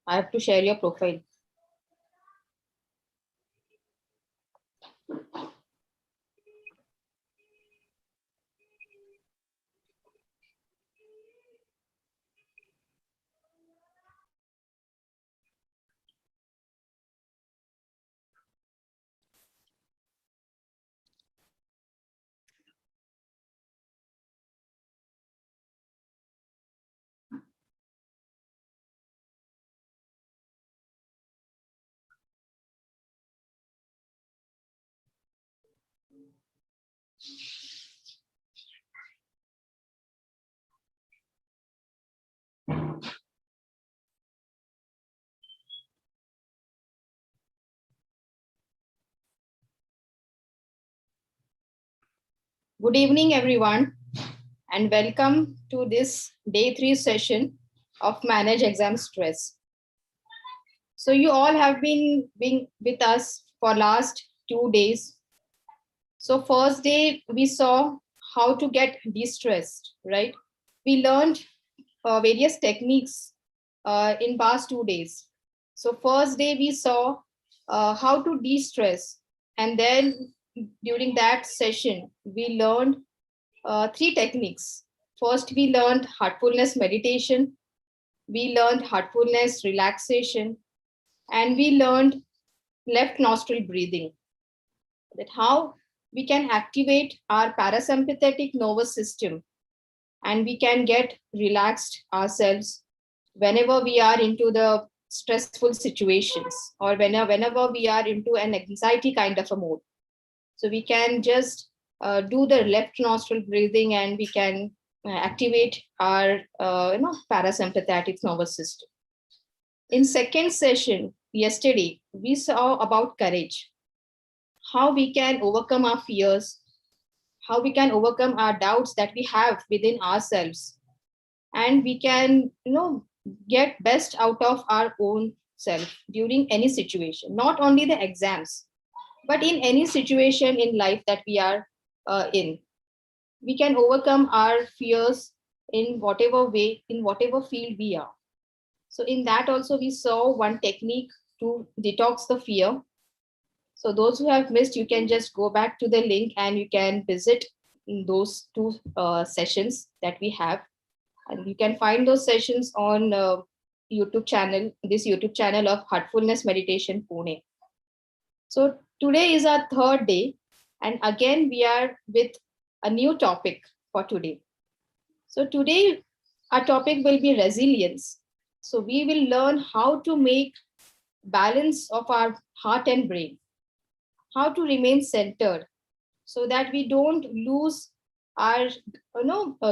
I have to share your profile. Good evening, everyone, and welcome to this day 3 session of Manage Exam Stress. So you all have been with us for last 2 days. So first day we saw how to get de-stressed, right? We learned various techniques in past 2 days. So first day we saw how to de-stress, and then during that session we learned 3 techniques. First, we learned heartfulness meditation, we learned heartfulness relaxation, and we learned left nostril breathing. That how we can activate our parasympathetic nervous system and we can get relaxed ourselves whenever we are into the stressful situations or whenever we are into an anxiety kind of a mode. So we can just do the left nostril breathing and we can activate our parasympathetic nervous system. In second session yesterday, we saw about courage, how we can overcome our fears, how we can overcome our doubts that we have within ourselves, and we can get best out of our own self during any situation, not only the exams, but in any situation in life that we are in. We can overcome our fears in whatever way, in whatever field we are. So in that also we saw one technique to detox the fear. So those who have missed, you can just go back to the link and you can visit those 2 sessions that we have. And you can find those sessions on YouTube channel, this YouTube channel of Heartfulness Meditation Pune. So today is our third day, and again we are with a new topic for today. So today our topic will be resilience. So we will learn how to make balance of our heart and brain, how to remain centered so that we don't lose our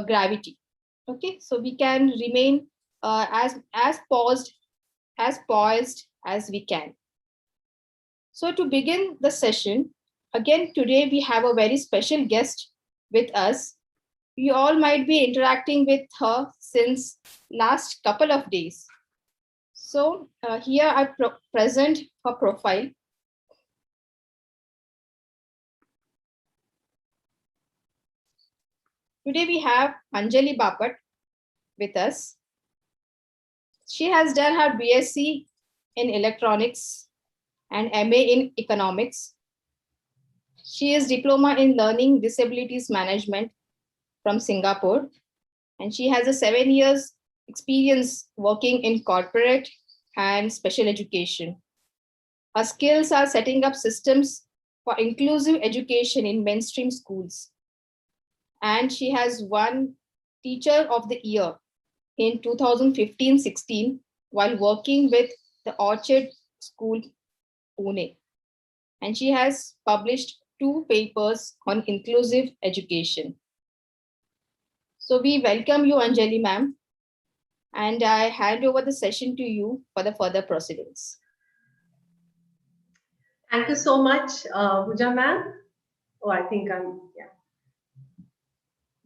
gravity. Okay, so we can remain as poised as we can. So to begin the session, again today we have a very special guest with us. You all might be interacting with her since last couple of days. So here I present her profile. Today we have Anjali Bapat with us. She has done her BSc in electronics and MA in economics. She is diploma in learning disabilities management from Singapore, and she has a 7 years experience working in corporate and special education. Her skills are setting up systems for inclusive education in mainstream schools. And she has won Teacher of the Year in 2015-16 while working with the Orchard School, Pune. And she has published 2 papers on inclusive education. So we welcome you, Anjali ma'am, and I hand over the session to you for the further proceedings. Thank you so much, Pooja ma'am. Oh, I think yeah.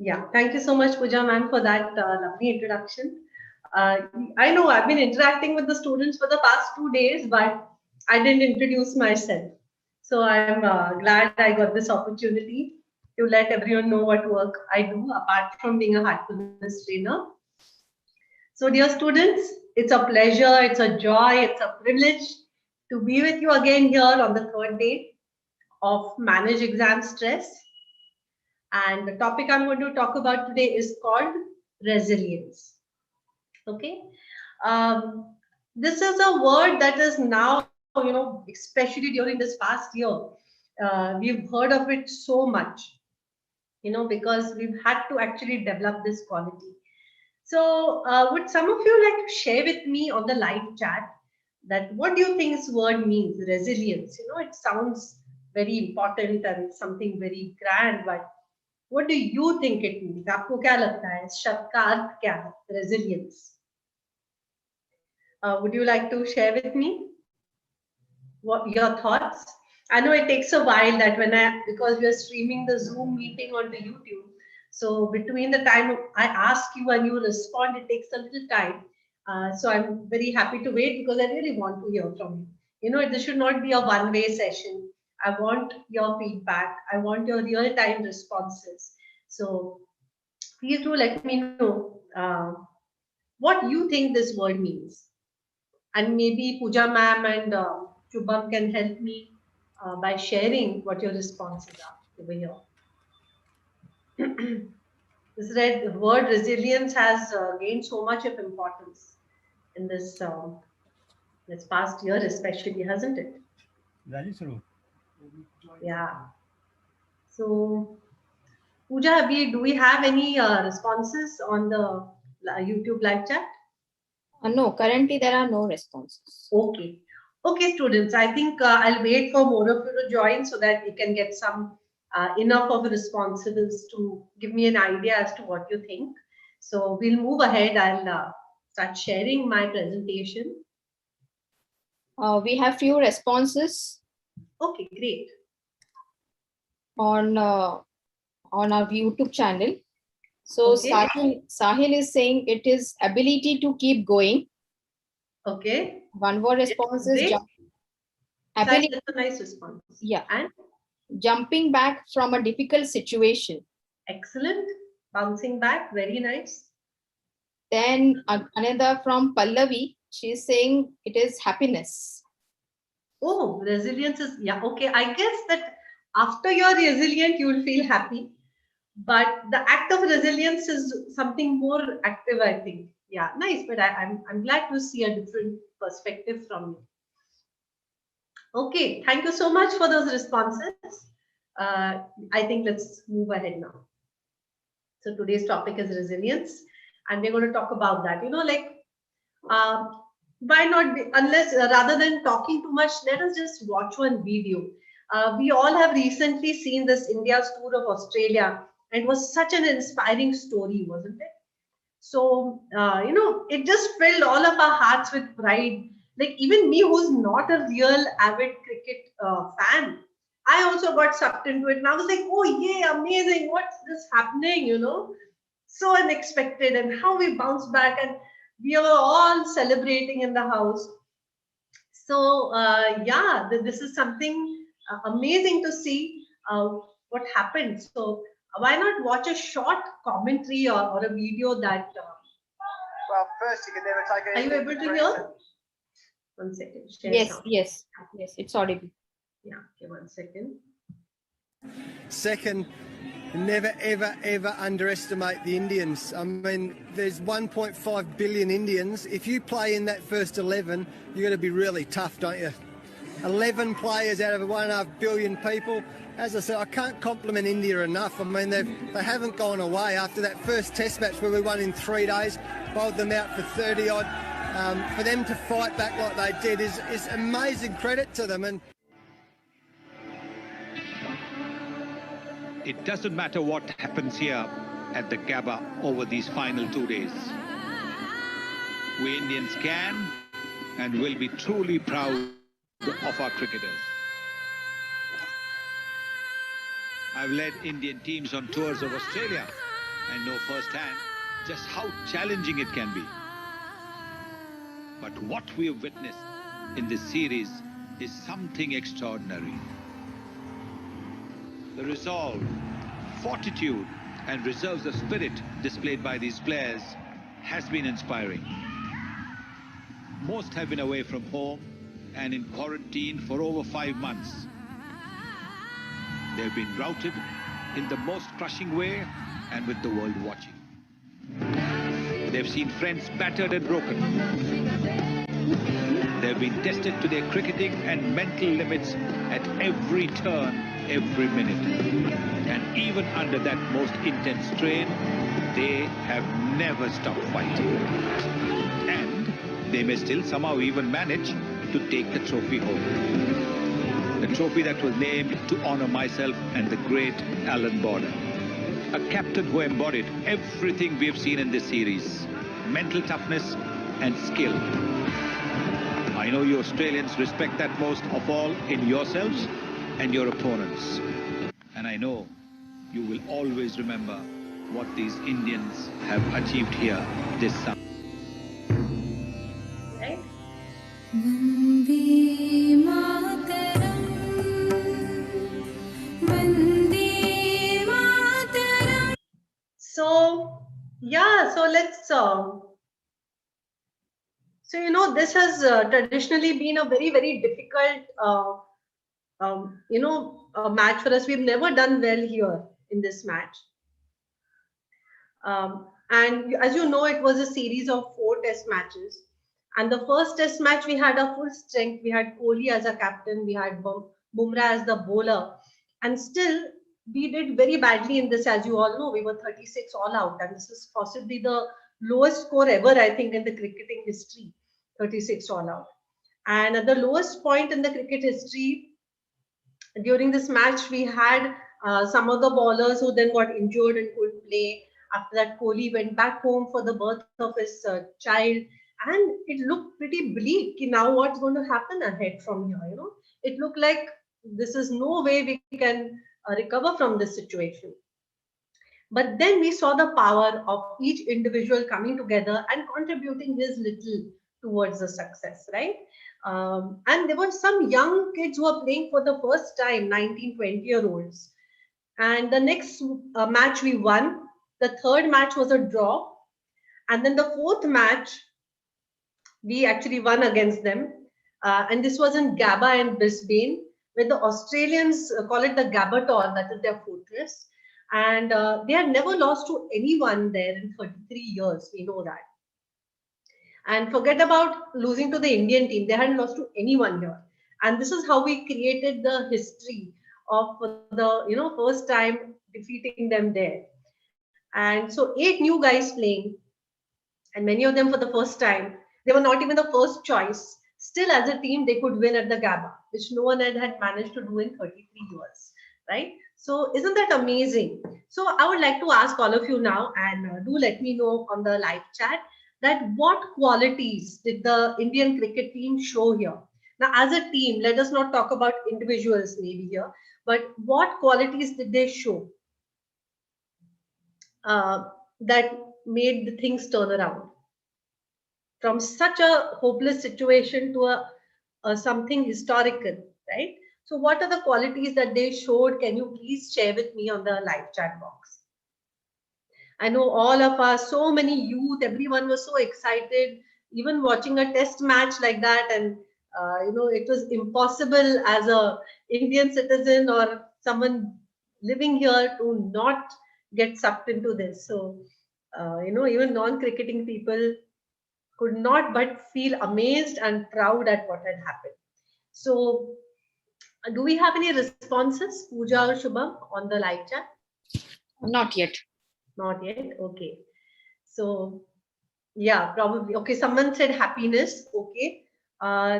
Yeah, thank you so much, Pooja ma'am, for that lovely introduction. I know I've been interacting with the students for the past 2 days, but I didn't introduce myself. So I'm glad I got this opportunity to let everyone know what work I do apart from being a heartfulness trainer. So dear students, It's a pleasure, it's a joy, it's a privilege to be with you again here on the third day of Manage Exam Stress. And the topic I'm going to talk about today is called resilience. Okay. This is a word that is now, especially during this past year, we've heard of it so much, because we've had to actually develop this quality. So, would some of you like to share with me on the live chat that what do you think this word means, resilience? It sounds very important and something very grand, but what do you think it means? आपको क्या लगता है? इस शब्द का अर्थ क्या है? Resilience. Would you like to share with me what your thoughts? I know it takes a while that because we are streaming the Zoom meeting onto YouTube. So between the time I ask you and you respond, it takes a little time. So I'm very happy to wait because I really want to hear from you. This should not be a one-way session. I want your feedback. I want your real-time responses. So please do let me know what you think this word means. And maybe Pooja ma'am and Shubham can help me by sharing what your responses are over here. This word resilience has gained so much of importance in this past year, especially, hasn't it? That is true. Yeah. So, Pooja, do we have any responses on the YouTube live chat? No, currently there are no responses. Okay. Okay, students, I think I'll wait for more of you to join so that we can get some enough of responses to give me an idea as to what you think. So we'll move ahead. I'll start sharing my presentation. We have few responses. Okay, great. On our YouTube channel. So Okay. Sahil is saying it is ability to keep going. Okay. One more response is ability. That's a nice response. Yeah. And jumping back from a difficult situation. Excellent. Bouncing back. Very nice. Then another from Pallavi. She's saying it is happiness. Oh, resilience is, yeah. Okay. I guess that after you're resilient, you will feel happy. But the act of resilience is something more active, I think. Yeah, nice. But I'm glad to see a different perspective from you. Okay, thank you so much for those responses. I think let's move ahead now. So today's topic is resilience, and we're going to talk about that. Why not? Rather than talking too much, let us just watch one video. We all have recently seen this India's tour of Australia. It was such an inspiring story, wasn't it? So, it just filled all of our hearts with pride. Like even me, who's not a real avid cricket fan, I also got sucked into it. And I was like, oh, yeah, amazing. What's this happening? So unexpected. And how we bounced back. And we were all celebrating in the house. So, this is something amazing to see what happened. So, why not watch a short commentary or a video that... well, first you can never take it. Are you able to hear? 1 second. Yes, it's audible. Yeah, okay, 1 second. Second, never, ever, ever underestimate the Indians. I mean, there's 1.5 billion Indians. If you play in that first 11, you've got to be really tough, don't you? 11 players out of 1.5 billion people. As I said, I can't compliment India enough. I mean, they haven't gone away after that first test match where we won in 3 days, bowled them out for 30 odd. For them to fight back like they did is amazing credit to them. And it doesn't matter what happens here at the Gabba over these final 2 days. We Indians can and will be truly proud of our cricketers. I've led Indian teams on tours of Australia and know firsthand just how challenging it can be. But what we have witnessed in this series is something extraordinary. The resolve, fortitude, and reserves of spirit displayed by these players has been inspiring. Most have been away from home and in quarantine for over 5 months. They've been routed in the most crushing way and with the world watching. They've seen friends battered and broken. They've been tested to their cricketing and mental limits at every turn, every minute. And even under that most intense strain, they have never stopped fighting. And they may still somehow even manage to take the trophy home. The trophy that was named to honor myself and the great Alan Border. A captain who embodied everything we have seen in this series. Mental toughness and skill. I know you Australians respect that most of all in yourselves and your opponents. And I know you will always remember what these Indians have achieved here this summer. Right? So, yeah, so let's, so this has traditionally been a very, very difficult, match for us. We've never done well here in this match. And as you know, it was a series of 4 test matches. And the first test match, we had a full strength. We had Kohli as a captain. We had Bumrah as the bowler. And still, we did very badly in this. As you all know, we were 36 all out. And this is possibly the lowest score ever, I think, in the cricketing history, 36 all out. And at the lowest point in the cricket history, during this match, we had some of the bowlers who then got injured and couldn't play. After that, Kohli went back home for the birth of his child. And it looked pretty bleak. Now what's going to happen ahead from here? It looked like this is no way we can recover from this situation. But then we saw the power of each individual coming together and contributing his little towards the success, right? And there were some young kids who were playing for the first time, 19, 20-year-olds. And the next match we won. The third match was a draw. And then the fourth match, we actually won against them. And this was in Gabba and Brisbane, where the Australians call it the Gabbaton, that is their fortress. And they had never lost to anyone there in 33 years. We know that. And forget about losing to the Indian team. They hadn't lost to anyone here. And this is how we created the history of the first time defeating them there. And so 8 new guys playing, and many of them for the first time. They were not even the first choice. Still, as a team, they could win at the Gabba, which no one had managed to do in 33 years, right? So isn't that amazing? So I would like to ask all of you now, and do let me know on the live chat, that what qualities did the Indian cricket team show here? Now, as a team, let us not talk about individuals maybe here, but what qualities did they show that made the things turn around from such a hopeless situation to a something historical, right? So what are the qualities that they showed? Can you please share with me on the live chat box? I know all of us, so many youth, everyone was so excited, even watching a test match like that. And, it was impossible as a Indian citizen or someone living here to not get sucked into this. So, even non-cricketing people could not but feel amazed and proud at what had happened. So, do we have any responses, Pooja or Shubham, on the live chat? Not yet. Not yet. Okay. So, yeah, probably. Okay, someone said happiness. Okay.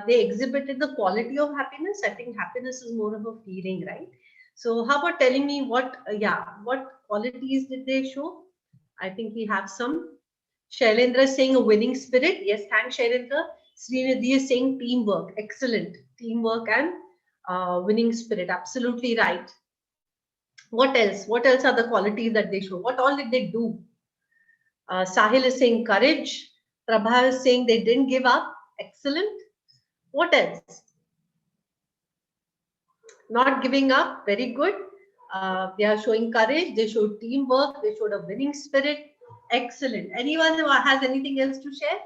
They exhibited the quality of happiness. I think happiness is more of a feeling, right? So, how about telling me what qualities did they show? I think we have some. Shailendra is saying a winning spirit. Yes, thanks, Shailendra. Srinidhi is saying teamwork. Excellent. Teamwork and winning spirit. Absolutely right. What else? What else are the qualities that they show? What all did they do? Sahil is saying courage. Prabha is saying they didn't give up. Excellent. What else? Not giving up. Very good. They are showing courage. They showed teamwork. They showed a winning spirit. Excellent. Anyone who has anything else to share?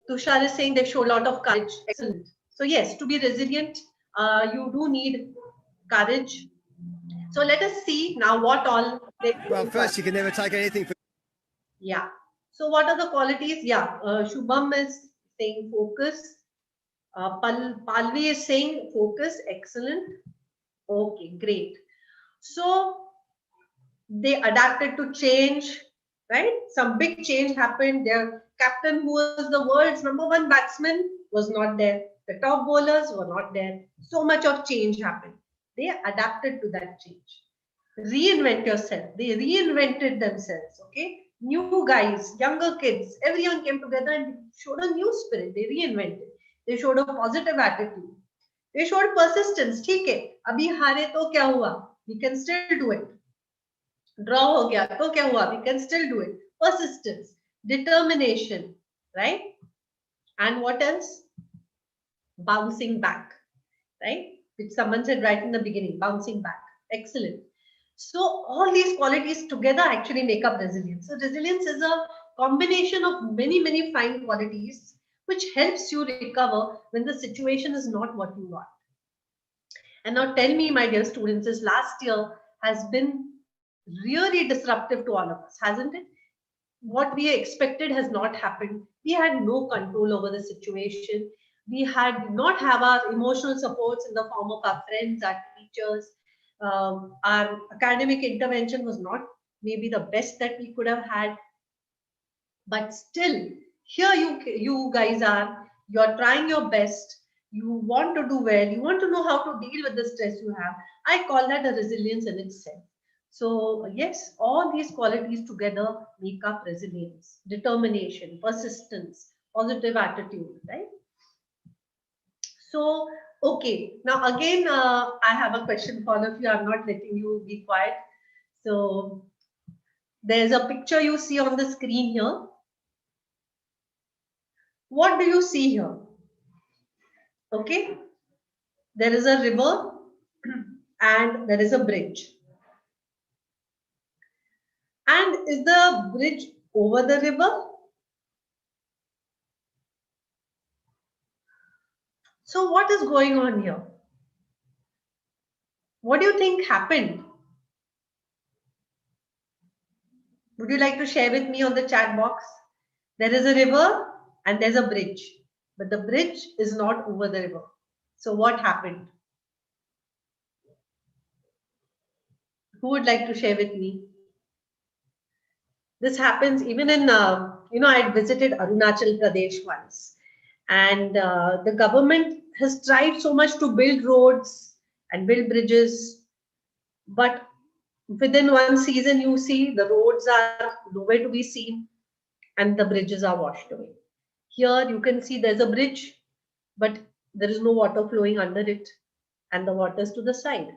Tushar is saying they show a lot of courage. Excellent. So yes, to be resilient, you do need courage. So let us see now what all they Well, first, you can never take anything for. yeah. So what are the qualities? Yeah, Shubham is saying focus. Palvi is saying focus. Excellent. Okay, great. So they adapted to change, right? Some big change happened. Their captain, who was the world's #1 batsman, was not there. The top bowlers were not there. So much of change happened. They adapted to that change. Reinvent yourself. They reinvented themselves. Okay, new guys, younger kids, everyone came together and showed a new spirit. They reinvented. They showed a positive attitude. They showed persistence. ठीक है, अभी हारे तो क्या हुआ? We can still do it. Draw हो गया तो क्या हुआ? We can still do it. Persistence, determination, right? And what else? Bouncing back, right? Which someone said right in the beginning, bouncing back. Excellent. So all these qualities together actually make up resilience. So resilience is a combination of many, many fine qualities which helps you recover when the situation is not what you want. And now tell me, my dear students, this last year has been really disruptive to all of us, hasn't it? What we expected has not happened. We had no control over the situation. We had not have our emotional supports in the form of our friends, our teachers. Our academic intervention was not maybe the best that we could have had. But still, here you guys are. You are trying your best. You want to do well. You want to know how to deal with the stress you have. I call that a resilience in itself. So yes, all these qualities together make up resilience, determination, persistence, positive attitude, right? So, okay, now again, I have a question for all of you. I'm not letting you be quiet. So there's a picture you see on the screen here. What do you see here? Okay, there is a river and there is a bridge. And is the bridge over the river? So what is going on here? What do you think happened? Would you like to share with me on the chat box? There is a river and there's a bridge, but the bridge is not over the river. So what happened? Who would like to share with me? This happens even in, I had visited Arunachal Pradesh once, and the government has tried so much to build roads and build bridges, but within one season, you see the roads are nowhere to be seen and the bridges are washed away. Here you can see there's a bridge, but there is no water flowing under it and the water is to the side.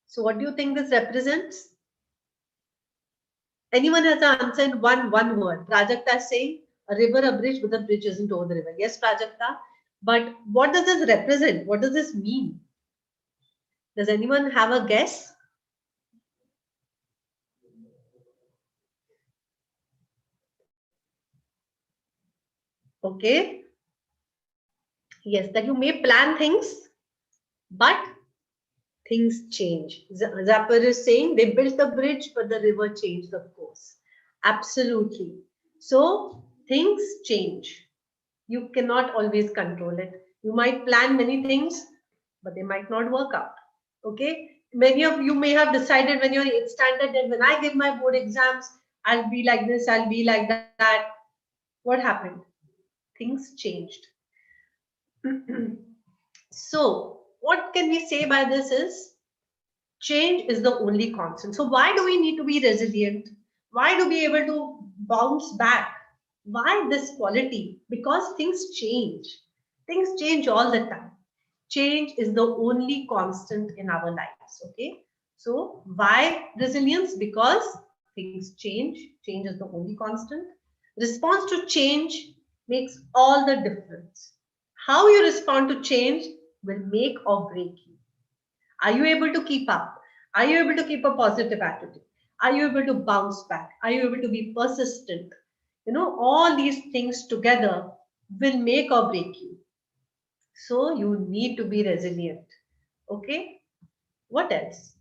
So what do you think this represents? Anyone has an answer in one word? Prajakta is saying a river, a bridge, but the bridge isn't over the river. Yes, Prajakta. But what does this represent? What does this mean? Does anyone have a guess? Okay. Yes, that you may plan things, but things change. Zapper is saying they built the bridge, but the river changed the course. Absolutely. So things change. You cannot always control it. You might plan many things, but they might not work out. Okay. Many of you may have decided when you're 8th standard that when I give my board exams, I'll be like this, I'll be like that. What happened? Things changed. So what can we say by this is change is the only constant. So why do we need to be resilient? Why do we able to bounce back? Why this quality? Because things change. Things change all the time. Change is the only constant in our lives. Okay. So why resilience? Because things change. Change is the only constant. Response to change makes all the difference. How you respond to change will make or break you. Are you able to keep up? Are you able to keep a positive attitude? Are you able to bounce back? Are you able to be persistent? All these things together will make or break you. So you need to be resilient. Okay. What else?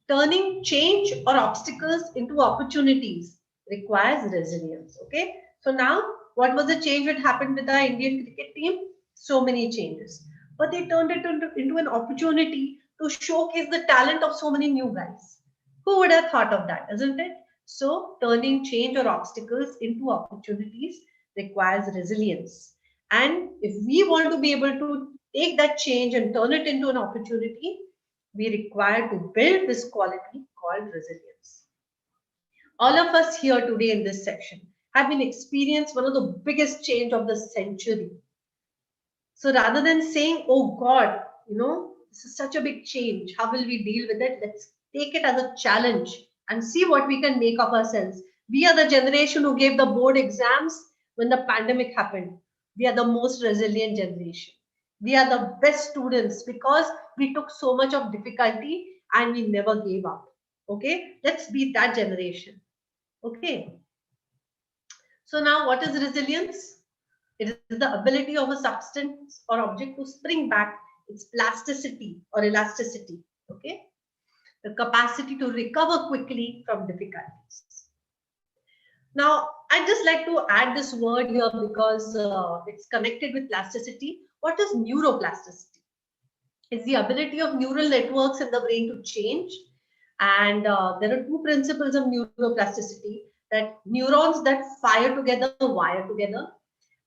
Turning change or obstacles into opportunities requires resilience. Okay. So now, what was the change that happened with the Indian cricket team? So many changes. But they turned it into an opportunity to showcase the talent of so many new guys. Who would have thought of that, isn't it? So, turning change or obstacles into opportunities requires resilience. And if we want to be able to take that change and turn it into an opportunity, we require to build this quality called resilience. All of us here today in this section have been experienced one of the biggest change of the century. So rather than saying, oh God, this is such a big change, how will we deal with it? Let's take it as a challenge and see what we can make of ourselves. We are the generation who gave the board exams when the pandemic happened. We are the most resilient generation. We are the best students because we took so much of difficulty and we never gave up. Okay, let's be that generation. Okay. So now what is resilience? It is the ability of a substance or object to spring back its plasticity or elasticity. Okay. The capacity to recover quickly from difficulties. Now, I'd just like to add this word here because it's connected with plasticity. What is neuroplasticity? It's the ability of neural networks in the brain to change. And there are two principles of neuroplasticity, that neurons that fire together wire together.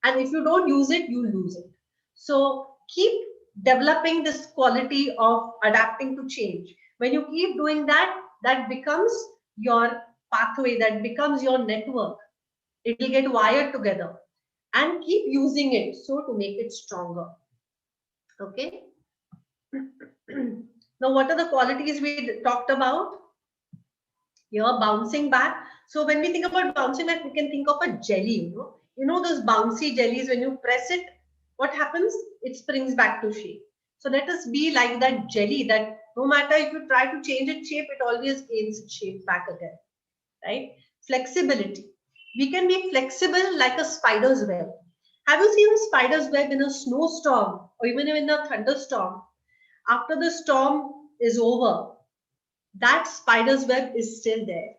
And if you don't use it, you lose it. So keep developing this quality of adapting to change. When you keep doing that, that becomes your pathway, that becomes your network. It will get wired together, and keep using it so to make it stronger. Okay. Now, what are the qualities we talked about? Here, bouncing back. So when we think about bouncing back, we can think of a jelly, those bouncy jellies, when you press it, what happens? It springs back to shape. So let us be like that jelly that no matter if you try to change its shape, it always gains its shape back again, right? Flexibility. We can be flexible like a spider's web. Have you seen a spider's web in a snowstorm or even in a thunderstorm? After the storm is over, that spider's web is still there.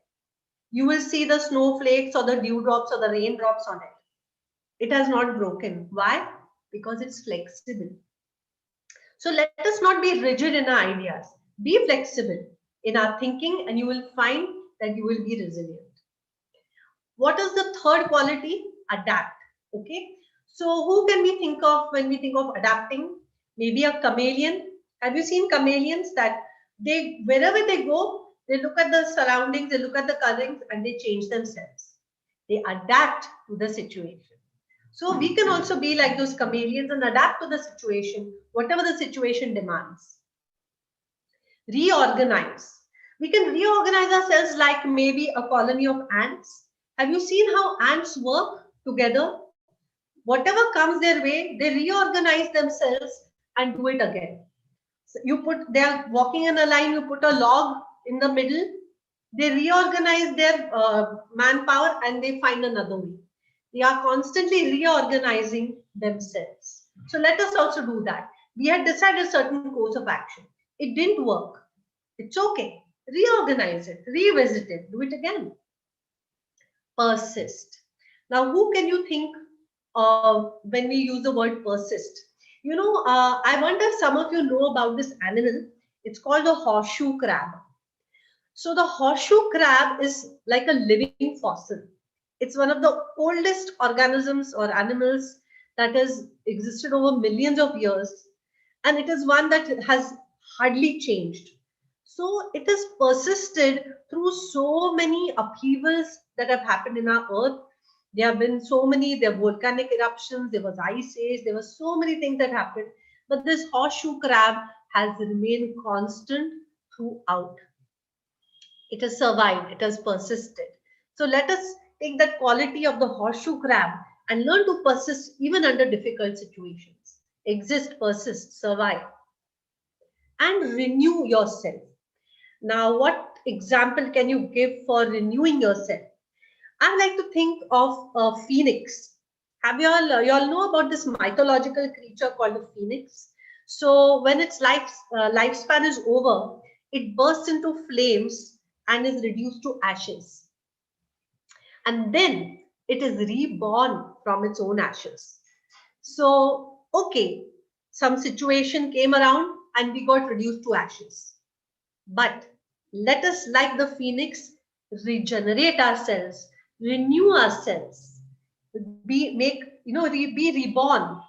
You will see the snowflakes or the dewdrops or the raindrops on it. It has not broken. Why? Because it's flexible. So let us not be rigid in our ideas. Be flexible in our thinking and you will find that you will be resilient. What is the third quality? Adapt. Okay. So who can we think of when we think of adapting? Maybe a chameleon. Have you seen chameleons that wherever they go, they look at the surroundings, they look at the colorings and they change themselves. They adapt to the situation. So we can also be like those chameleons and adapt to the situation, whatever the situation demands. Reorganize. We can reorganize ourselves like maybe a colony of ants. Have you seen how ants work together? Whatever comes their way, they reorganize themselves and do it again. So they are walking in a line, you put a log in the middle, they reorganize their manpower and they find another way. They are constantly reorganizing themselves. So let us also do that. We had decided a certain course of action. It didn't work. It's okay. Reorganize it, revisit it, do it again. Persist. Now, who can you think of when we use the word persist? I wonder if some of you know about this animal. It's called the horseshoe crab. So the horseshoe crab is like a living fossil. It's one of the oldest organisms or animals that has existed over millions of years. And it is one that has hardly changed. So it has persisted through so many upheavals that have happened in our earth. There have been so many, there were volcanic eruptions, there was ice age, there were so many things that happened. But this horseshoe crab has remained constant throughout. It has survived, it has persisted. So let us take that quality of the horseshoe crab and learn to persist even under difficult situations. Exist, persist, survive. And renew yourself. Now, what example can you give for renewing yourself? I like to think of a phoenix. Have you all know about this mythological creature called the phoenix? So when its lifespan is over, it bursts into flames and is reduced to ashes. And then it is reborn from its own ashes. So, okay, some situation came around and we got reduced to ashes. But let us, like the phoenix, regenerate ourselves, renew ourselves, be reborn,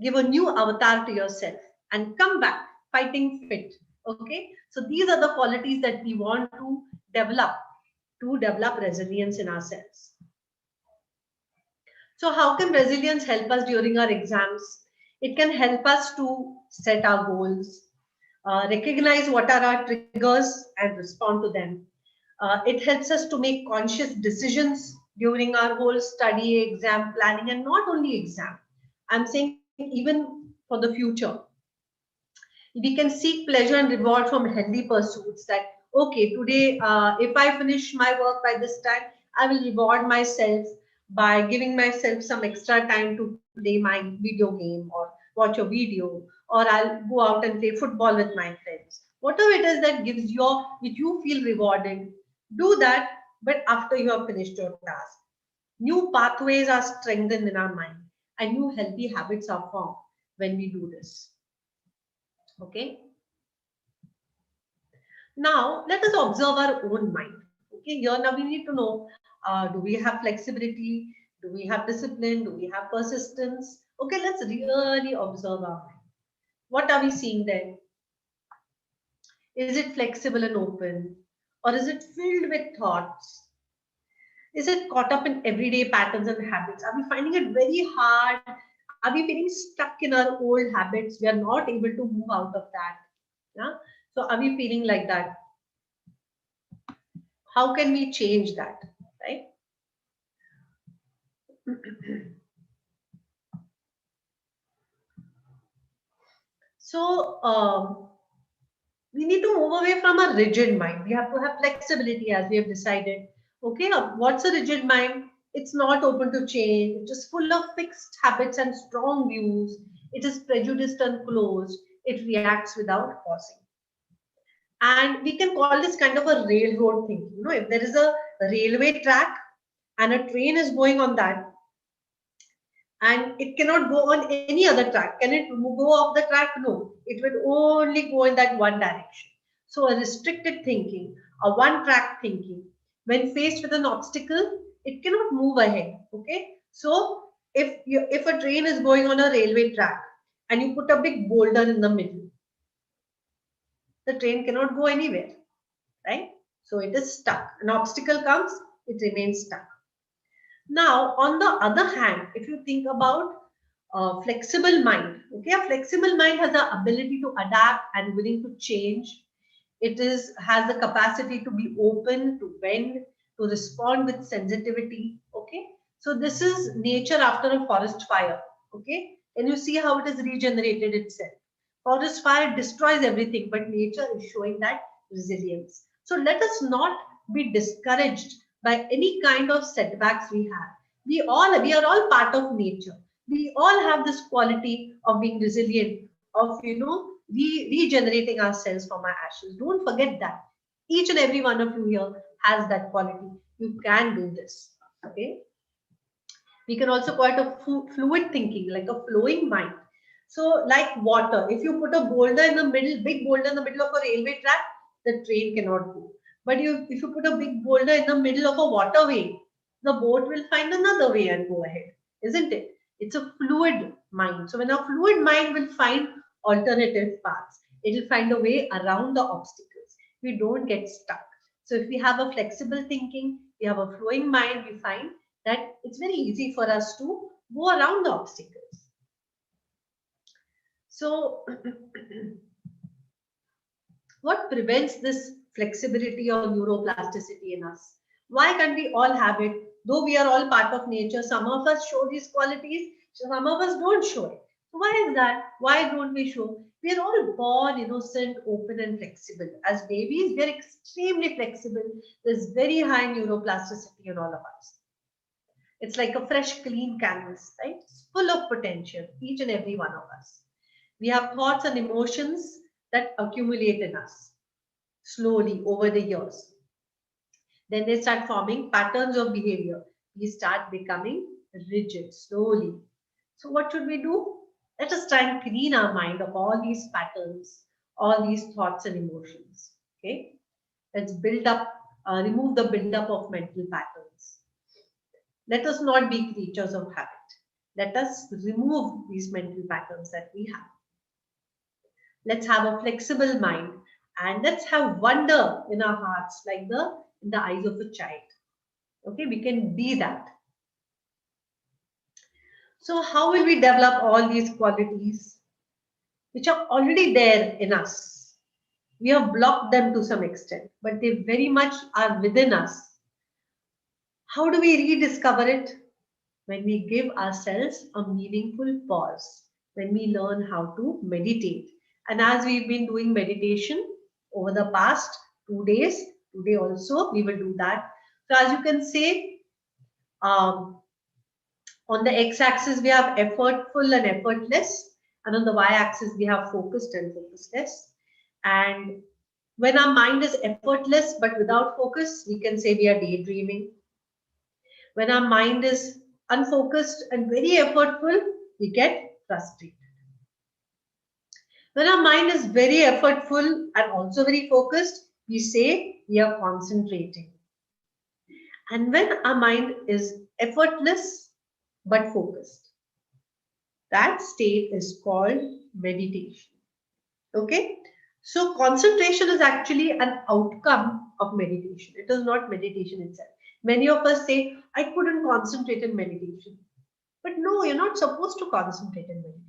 give a new avatar to yourself, and come back fighting fit. Okay, so these are the qualities that we want to develop resilience in ourselves. So how can resilience help us during our exams? It can help us to set our goals, recognize what are our triggers and respond to them. It helps us to make conscious decisions during our whole study, exam planning, and not only exam. I'm saying even for the future. We can seek pleasure and reward from healthy pursuits that, okay, today, if I finish my work by this time, I will reward myself by giving myself some extra time to play my video game or watch a video, or I'll go out and play football with my friends. Whatever it is that which you feel rewarded, do that, but after you have finished your task. New pathways are strengthened in our mind and new healthy habits are formed when we do this. Okay. Now, let us observe our own mind. Okay, here now we need to know, do we have flexibility? Do we have discipline? Do we have persistence? Okay, let's really observe our mind. What are we seeing there? Is it flexible and open? Or is it filled with thoughts? Is it caught up in everyday patterns and habits? Are we finding it very hard? Are we feeling stuck in our old habits? We are not able to move out of that. Yeah? So are we feeling like that? How can we change that, right? So we need to move away from a rigid mind. We have to have flexibility, as we have decided. Okay, what's a rigid mind? It's not open to change. It's just full of fixed habits and strong views. It is prejudiced and closed. It reacts without pausing. And we can call this kind of a railroad thinking. You know, if there is a railway track and a train is going on that, and it cannot go on any other track. Can it go off the track? No, it will only go in that one direction. So a restricted thinking, a one track thinking, when faced with an obstacle, it cannot move ahead. Okay, so if a train is going on a railway track and you put a big boulder in the middle, the train cannot go anywhere, right? So it is stuck. An obstacle comes, it remains stuck. Now, on the other hand, if you think about flexible mind, okay, a flexible mind has the ability to adapt and willing to change. It has the capacity to be open, to bend, to respond with sensitivity. Okay, so this is nature after a forest fire. Okay, and you see how it has regenerated itself. Forest fire destroys everything, but nature is showing that resilience. So let us not be discouraged by any kind of setbacks we have. We are all part of nature. We all have this quality of being resilient, of regenerating ourselves from our ashes. Don't forget that. Each and every one of you here has that quality. You can do this. Okay. We can also call it a fluid thinking, like a flowing mind. So, like water, if you put a boulder in the middle, big boulder in the middle of a railway track, the train cannot go. But if you put a big boulder in the middle of a waterway, the boat will find another way and go ahead, isn't it? It's a fluid mind. So when a fluid mind will find alternative paths, it will find a way around the obstacles. We don't get stuck. So if we have a flexible thinking, we have a flowing mind, we find that it's very easy for us to go around the obstacles. So what prevents this flexibility or neuroplasticity in us? Why can't we all have it? Though we are all part of nature, some of us show these qualities, some of us don't show it. Why is that? Why don't we show? We are all born innocent, open, and flexible. As babies, we are extremely flexible. There's very high neuroplasticity in all of us. It's like a fresh, clean canvas, right? It's full of potential, each and every one of us. We have thoughts and emotions that accumulate in us slowly over the years. Then they start forming patterns of behavior. We start becoming rigid slowly. So what should we do? Let us try and clean our mind of all these patterns, all these thoughts and emotions. Okay, let's build up, remove the build-up of mental patterns. Let us not be creatures of habit. Let us remove these mental patterns that we have. Let's have a flexible mind and let's have wonder in our hearts, like in the eyes of a child. Okay, we can be that. So how will we develop all these qualities which are already there in us? We have blocked them to some extent, but they very much are within us. How do we rediscover it? When we give ourselves a meaningful pause, when we learn how to meditate. And as we've been doing meditation over the past 2 days, today also we will do that. So as you can say, on the x-axis we have effortful and effortless, and on the y-axis we have focused and focusless. And when our mind is effortless but without focus, we can say we are daydreaming. When our mind is unfocused and very effortful, we get frustrated. When our mind is very effortful and also very focused, we say we are concentrating. And when our mind is effortless but focused, that state is called meditation. Okay? So concentration is actually an outcome of meditation. It is not meditation itself. Many of us say, I couldn't concentrate in meditation. But no, you're not supposed to concentrate in meditation.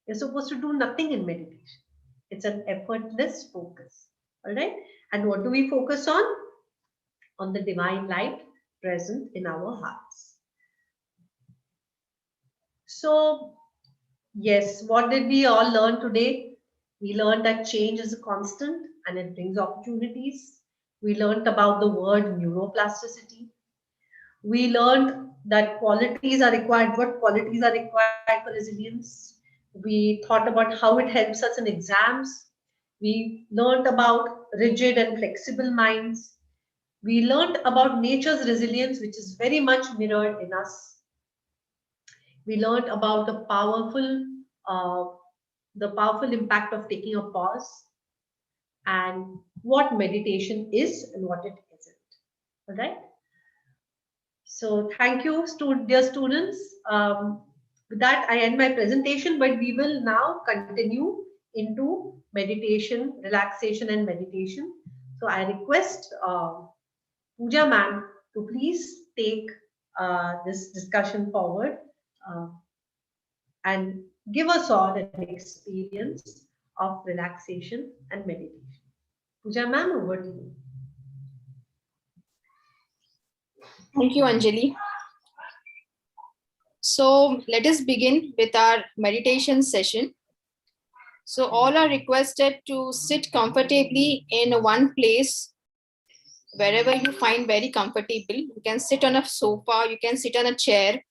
You're supposed to do nothing in meditation. It's an effortless focus. All right. And what do we focus on? On the divine light present in our hearts. So, yes, what did we all learn today? We learned that change is a constant and it brings opportunities. We learned about the word neuroplasticity. We learned that qualities are required, what qualities are required for resilience. We thought about how it helps us in exams. We learned about rigid and flexible minds. We learned about nature's resilience, which is very much mirrored in us. We learned about the powerful impact of taking a pause and what meditation is and what it isn't. All right. So thank you, dear students. With that, I end my presentation, but we will now continue into meditation, relaxation and meditation. So I request Pooja ma'am to please take this discussion forward and give us all an experience of relaxation and meditation. Pooja ma'am, over to you. Thank you, Anjali. So let us begin with our meditation session. So all are requested to sit comfortably in one place, wherever you find very comfortable. You can sit on a sofa, you can sit on a chair,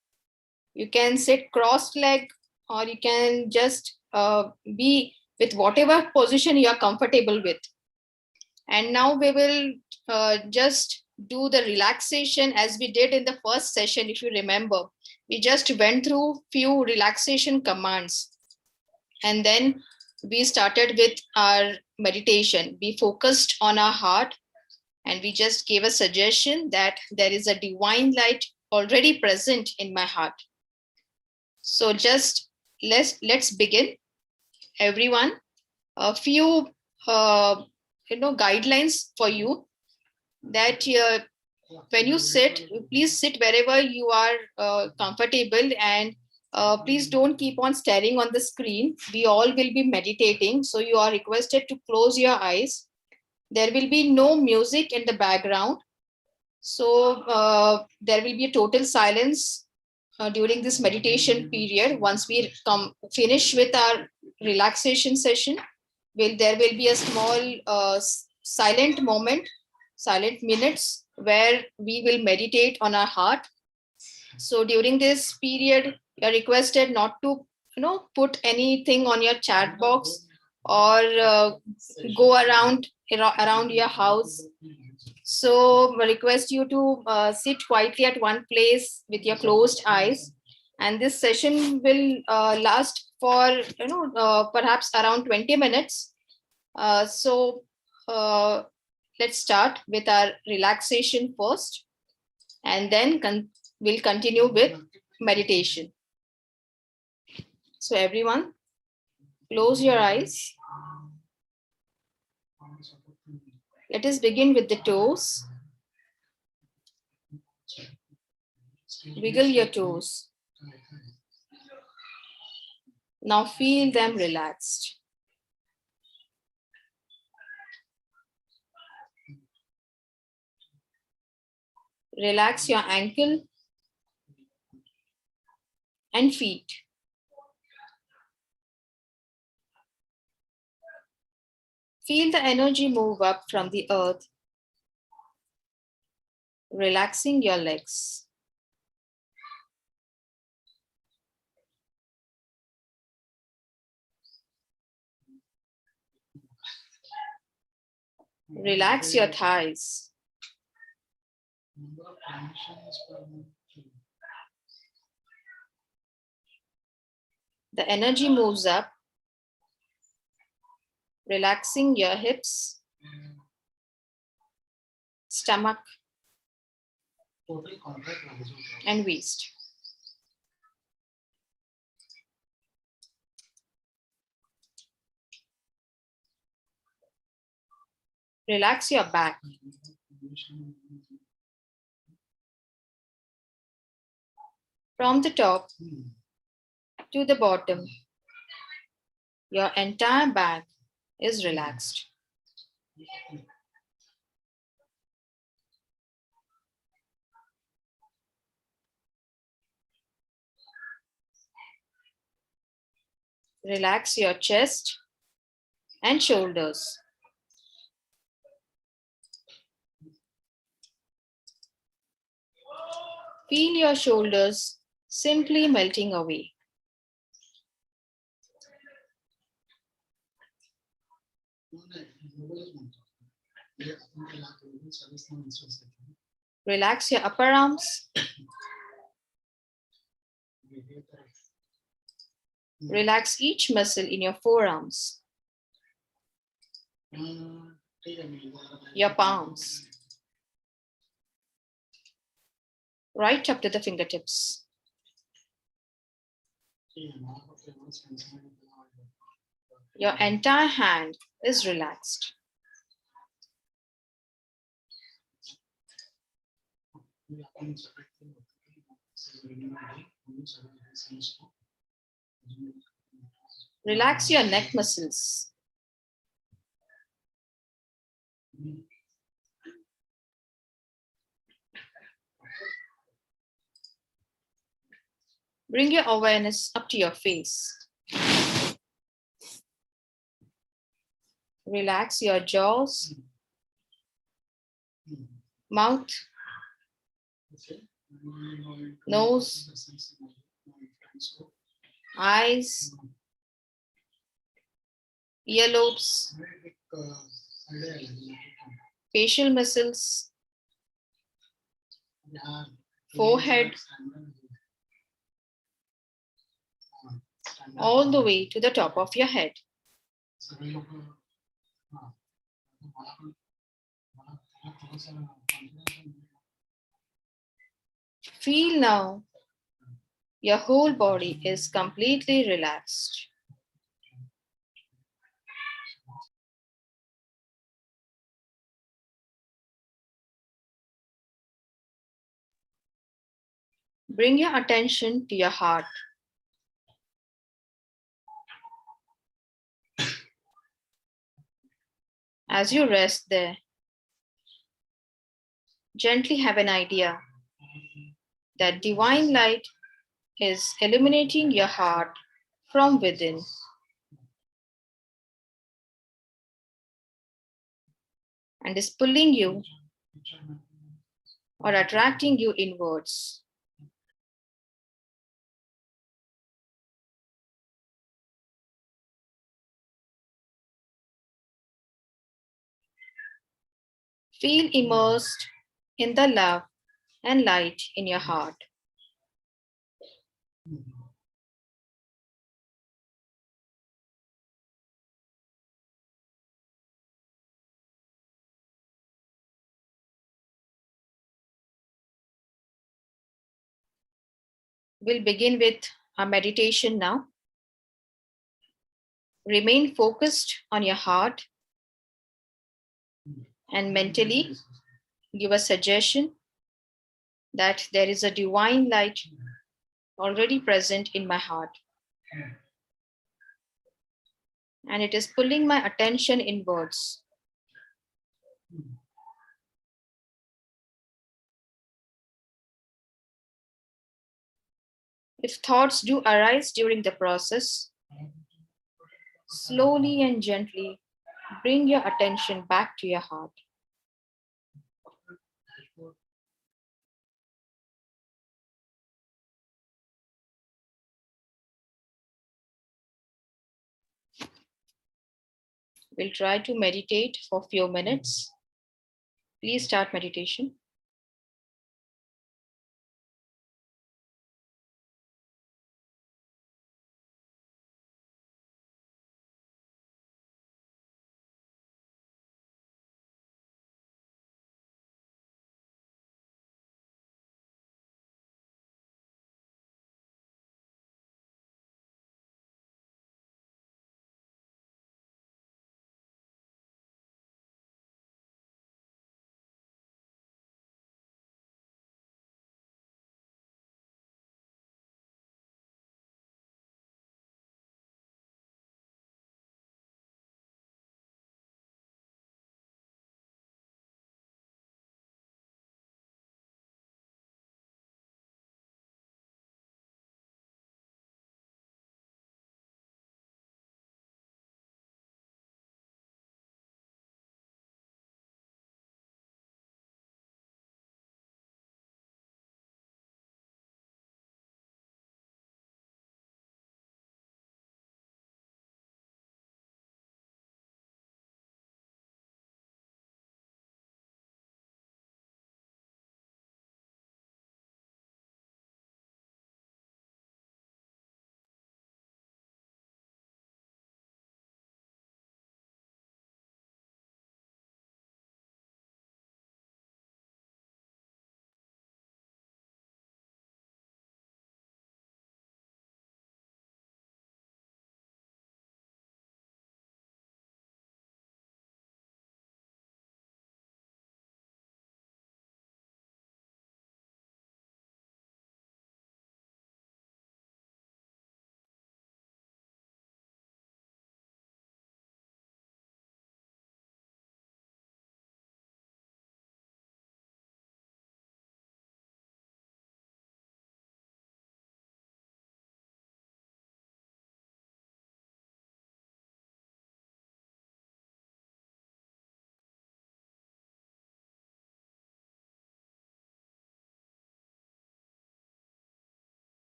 you can sit cross-legged, or you can just be with whatever position you are comfortable with. And now we will just do the relaxation as we did in the first session. If you remember, we just went through few relaxation commands and then we started with our meditation. We focused on our heart and we just gave a suggestion that there is a divine light already present in my heart. So just let's begin, everyone. A few guidelines for you, that when you sit, please sit wherever you are comfortable, and please don't keep on staring on the screen. We all will be meditating, so you are requested to close your eyes. There will be no music in the background, so there will be a total silence during this meditation period. Once we finish with our relaxation session, there will be a small silent moment, silent minutes, where we will meditate on our heart. So during this period, you're requested not to, put anything on your chat box or go around your house. So I request you to sit quietly at one place with your closed eyes. And this session will last for, perhaps around 20 minutes. So let's start with our relaxation first, and then we'll continue with meditation. So everyone, close your eyes. Let us begin with the toes. Wiggle your toes. Now feel them relaxed. Relax your ankle and feet. Feel the energy move up from the earth, relaxing your legs. Relax your thighs. The energy moves up, relaxing your hips, stomach, and waist. Relax your back. From the top to the bottom, your entire back is relaxed. Relax your chest and shoulders. Feel your shoulders simply melting away. Relax your upper arms. Relax each muscle in your forearms, your palms, right up to the fingertips. Your entire hand is relaxed. Relax your neck muscles. Bring your awareness up to your face. Relax your jaws, mouth, nose, eyes, earlobes, facial muscles, forehead, all the way to the top of your head. Feel now your whole body is completely relaxed. Bring your attention to your heart. As you rest there, gently have an idea that divine light is illuminating your heart from within. And is pulling you or attracting you inwards. Feel immersed in the love and light in your heart. We'll begin with our meditation now. Remain focused on your heart and mentally give a suggestion that there is a divine light already present in my heart. And it is pulling my attention inwards. If thoughts do arise during the process, slowly and gently bring your attention back to your heart. We'll try to meditate for a few minutes. Please start meditation.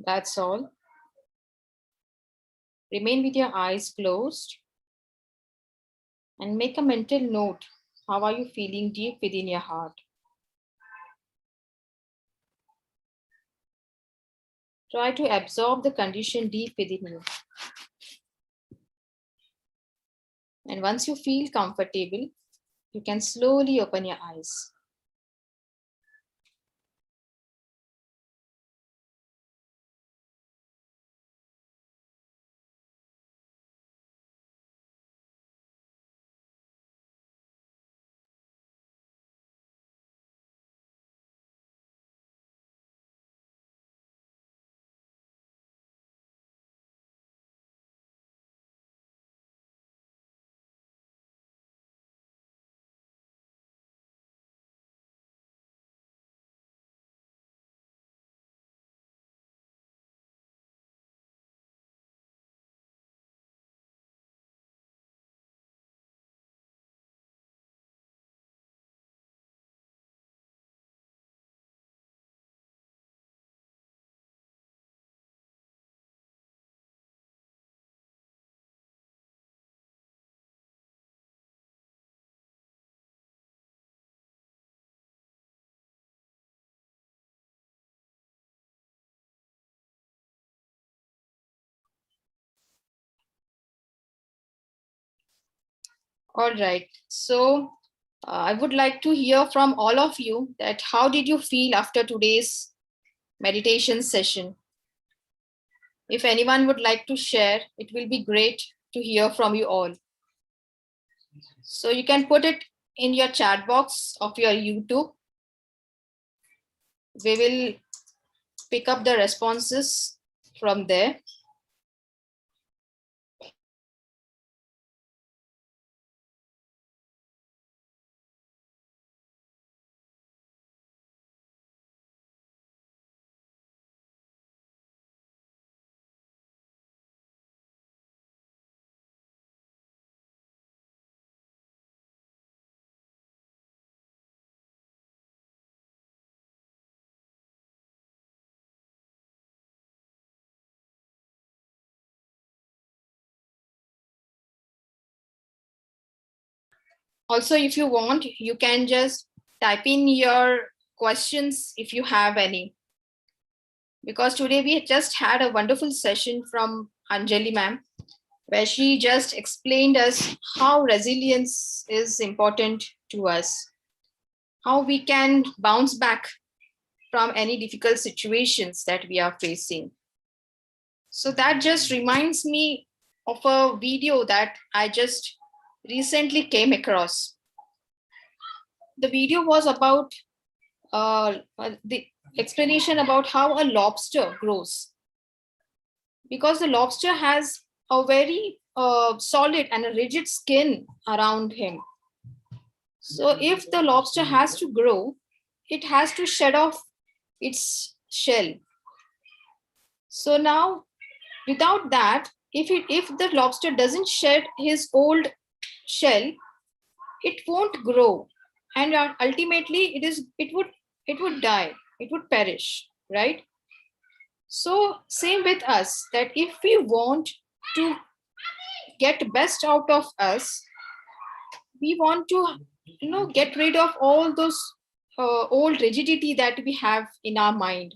That's all. Remain with your eyes closed and make a mental note. How are you feeling deep within your heart? Try to absorb the condition deep within you. And once you feel comfortable, you can slowly open your eyes. All right. So I would like to hear from all of you that how did you feel after today's meditation session? If anyone would like to share, it will be great to hear from you all. So you can put it in your chat box of your YouTube. We will pick up the responses from there. Also, if you want, you can just type in your questions if you have any. Because today we just had a wonderful session from Anjali ma'am, where she just explained us how resilience is important to us, how we can bounce back from any difficult situations that we are facing. So that just reminds me of a video that I just recently came across. The video was about the explanation about how a lobster grows, because the lobster has a very solid and a rigid skin around him. So if the lobster has to grow, it has to shed off its shell. So now, without that, if the lobster doesn't shed his old shell, it won't grow, and ultimately it would die, it would perish, right? So same with us, that if we want to get best out of us, we want to get rid of all those old rigidity that we have in our mind,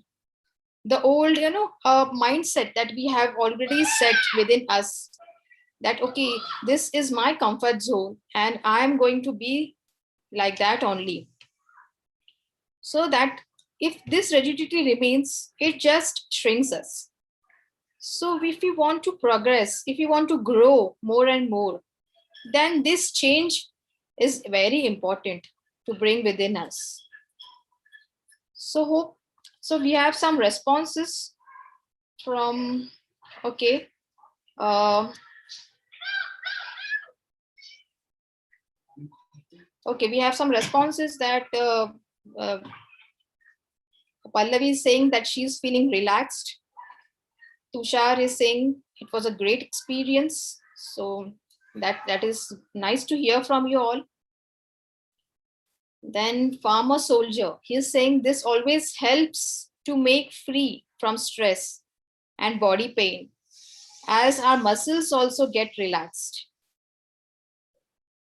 the old mindset that we have already set within us, that okay, this is my comfort zone and I'm going to be like that only. So that if this rigidity remains, it just shrinks us. So if we want to progress, if we want to grow more and more, then this change is very important to bring within us. So we have some responses from, okay. Okay, we have some responses that Pallavi is saying that she's feeling relaxed. Tushar is saying it was a great experience. So that is nice to hear from you all. Then Farmer Soldier, he's saying this always helps to make free from stress and body pain, as our muscles also get relaxed.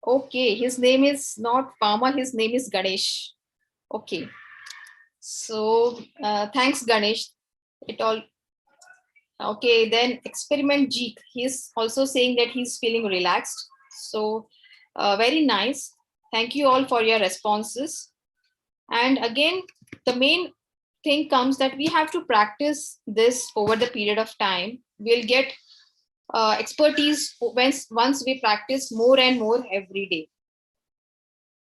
Okay, his name is not Farmer, his name is Ganesh. Okay, so thanks Ganesh. It all okay. Then Experiment Jeek, he's also saying that he's feeling relaxed. So very nice. Thank you all for your responses. And again, the main thing comes that we have to practice this over the period of time. We'll get expertise once we practice more and more every day.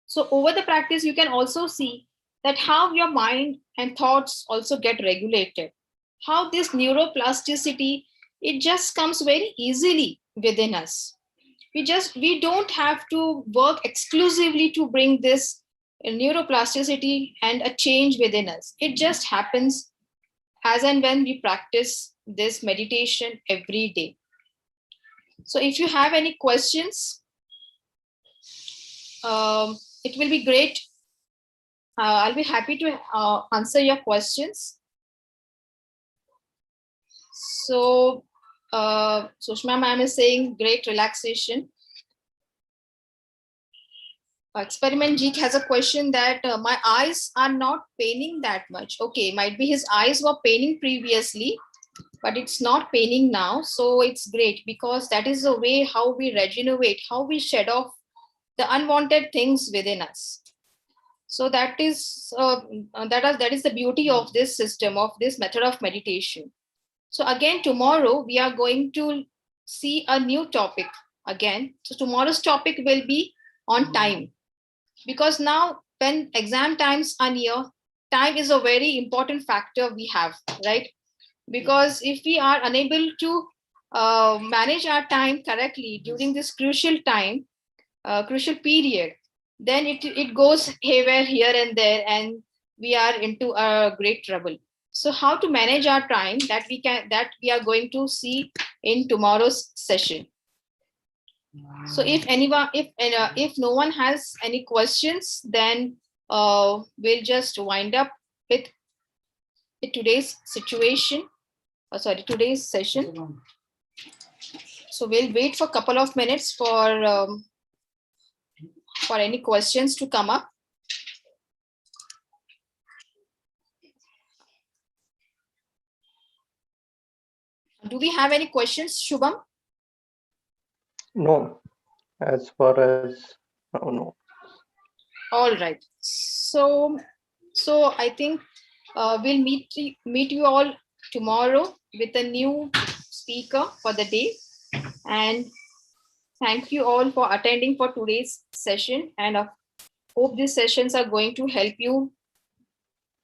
So over the practice, you can also see that how your mind and thoughts also get regulated. How this neuroplasticity, it just comes very easily within us. We don't have to work exclusively to bring this neuroplasticity and a change within us. It just happens as and when we practice this meditation every day. So if you have any questions, it will be great. I'll be happy to answer your questions. So Sushma ma'am is saying great relaxation. Experiment Geek has a question that my eyes are not paining that much. Okay, might be his eyes were paining previously, but it's not paining now. So it's great, because that is the way how we regenerate, how we shed off the unwanted things within us. So that is the beauty of this system, of this method of meditation. So again, tomorrow we are going to see a new topic again. So tomorrow's topic will be on time, because now when exam times are near, time is a very important factor we have, right? Because if we are unable to manage our time correctly during this crucial time, crucial period, then it goes haywire here and there, and we are into a great trouble. So how to manage our time, that we are going to see in tomorrow's session. So if no one has any questions, then we'll just wind up with today's situation. Today's session. So we'll wait for a couple of minutes for any questions to come up. Do we have any questions, Shubham? No, as far as no. All right. So I think we'll meet you all tomorrow with a new speaker for the day. And thank you all for attending for today's session. And I hope these sessions are going to help you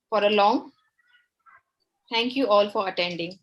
for a long. Thank you all for attending.